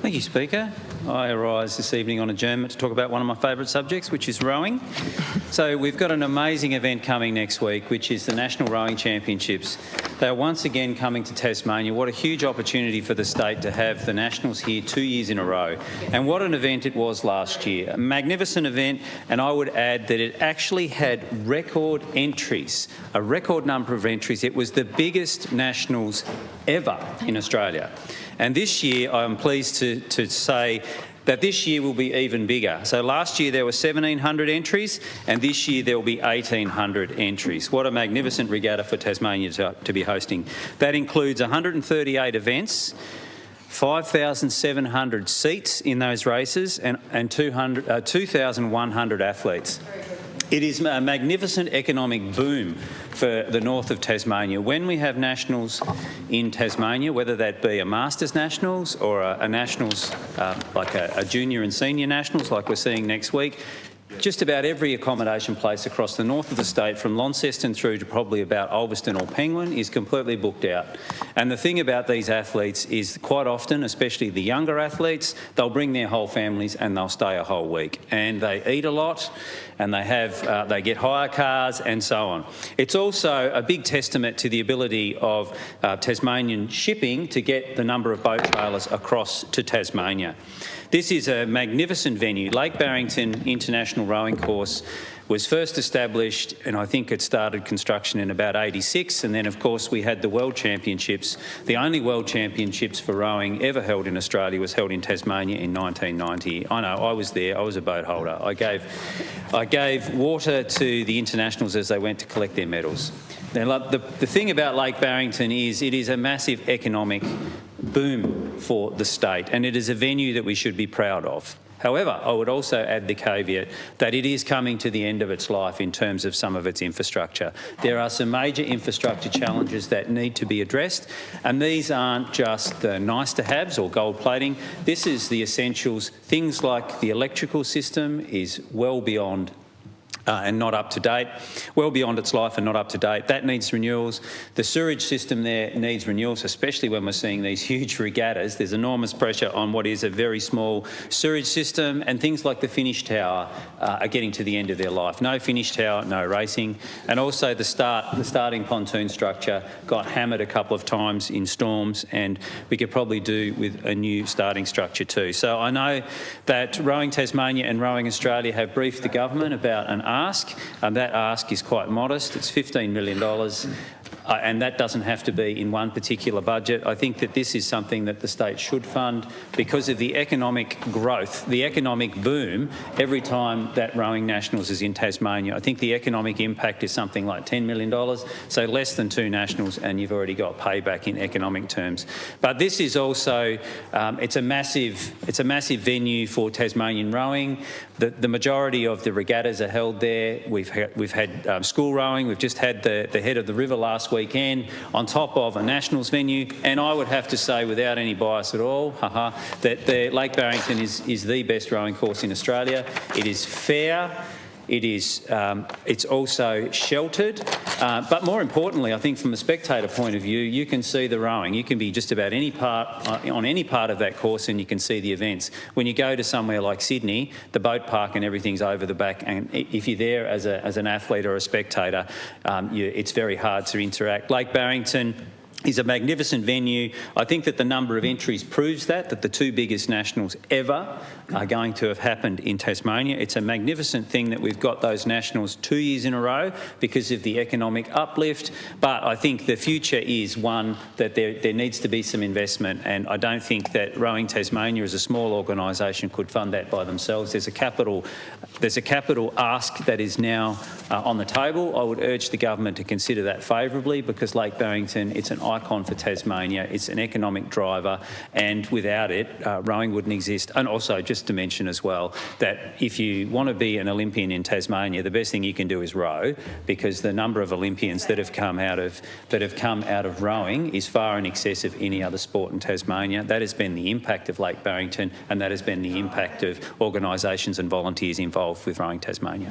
Thank you, Speaker. I arise this evening on adjournment to talk about one of my favourite subjects, which is rowing. So we've got an amazing event coming next week, which is the National Rowing Championships. They are once again coming to Tasmania. What a huge opportunity for the state to have the Nationals here 2 years in a row. And what an event it was last year. A magnificent event, and I would add that it actually had record entries, a record number of entries. It was the biggest Nationals ever in Australia. And this year, I'm pleased to say that this year will be even bigger. So last year there were 1,700 entries, and this year there will be 1,800 entries. What a magnificent regatta for Tasmania to be hosting. That includes 138 events, 5,700 seats in those races, and 2,100 athletes. It is a magnificent economic boom for the north of Tasmania. When we have Nationals in Tasmania, whether that be a Masters Nationals or a Nationals like a Junior and Senior Nationals like we're seeing next week, just about every accommodation place across the north of the state, from Launceston through to probably about Ulverston or Penguin, is completely booked out. And the thing about these athletes is quite often, especially the younger athletes, they'll bring their whole families and they'll stay a whole week. And they eat a lot, and they get hire cars and so on. It's also a big testament to the ability of Tasmanian shipping to get the number of boat trailers across to Tasmania. This is a magnificent venue. Lake Barrington International Rowing Course was first established, and I think it started construction in about '86, and then of course we had the World Championships. The only World Championships for rowing ever held in Australia was held in Tasmania in 1990. I know, I was there, I was a boat holder. I gave water to the internationals as they went to collect their medals. Now, the thing about Lake Barrington is it is a massive economic boom for the state, and it is a venue that we should be proud of. However, I would also add the caveat that it is coming to the end of its life in terms of some of its infrastructure. There are some major infrastructure challenges that need to be addressed, and these aren't just the nice-to-haves or gold plating. This is the essentials. Things like the electrical system is well beyond and not up to date, well beyond its life and not up to date. That needs renewals. The sewerage system there needs renewals, especially when we're seeing these huge regattas. There's enormous pressure on what is a very small sewerage system, and things like the finish tower are getting to the end of their life. No finish tower, no racing. And also the starting pontoon structure got hammered a couple of times in storms, and we could probably do with a new starting structure too. So I know that Rowing Tasmania and Rowing Australia have briefed the government about an ask. That ask is quite modest. It's $15 million. And that doesn't have to be in one particular budget. I think that this is something that the state should fund because of the economic growth, the economic boom every time that Rowing Nationals is in Tasmania. I think the economic impact is something like $10 million, so less than 2 Nationals, and you've already got payback in economic terms. But this is also, it's a massive venue for Tasmanian rowing. The majority of the regattas are held there. We've had school rowing. We've just had the head of the river last weekend on top of a Nationals venue, and I would have to say, without any bias at all, that the Lake Barrington is the best rowing course in Australia. It is fair. It's also sheltered, but more importantly, I think from a spectator point of view, you can see the rowing. You can be just about on any part of that course, and you can see the events. When you go to somewhere like Sydney, the boat park and everything's over the back, and if you're there as an athlete or a spectator, it's very hard to interact. Lake Barrington is a magnificent venue. I think that the number of entries proves that the 2 biggest Nationals ever are going to have happened in Tasmania. It's a magnificent thing that we've got those Nationals 2 years in a row because of the economic uplift, but I think the future is one that there needs to be some investment, and I don't think that Rowing Tasmania as a small organisation could fund that by themselves. There's a capital ask that is now on the table. I would urge the government to consider that favourably because Lake Barrington, it's an icon for Tasmania. It's an economic driver, and without it, rowing wouldn't exist. And also, just to mention as well, that if you want to be an Olympian in Tasmania, the best thing you can do is row, because the number of Olympians that have come out of rowing is far in excess of any other sport in Tasmania. That has been the impact of Lake Barrington, and that has been the impact of organisations and volunteers involved with Rowing Tasmania.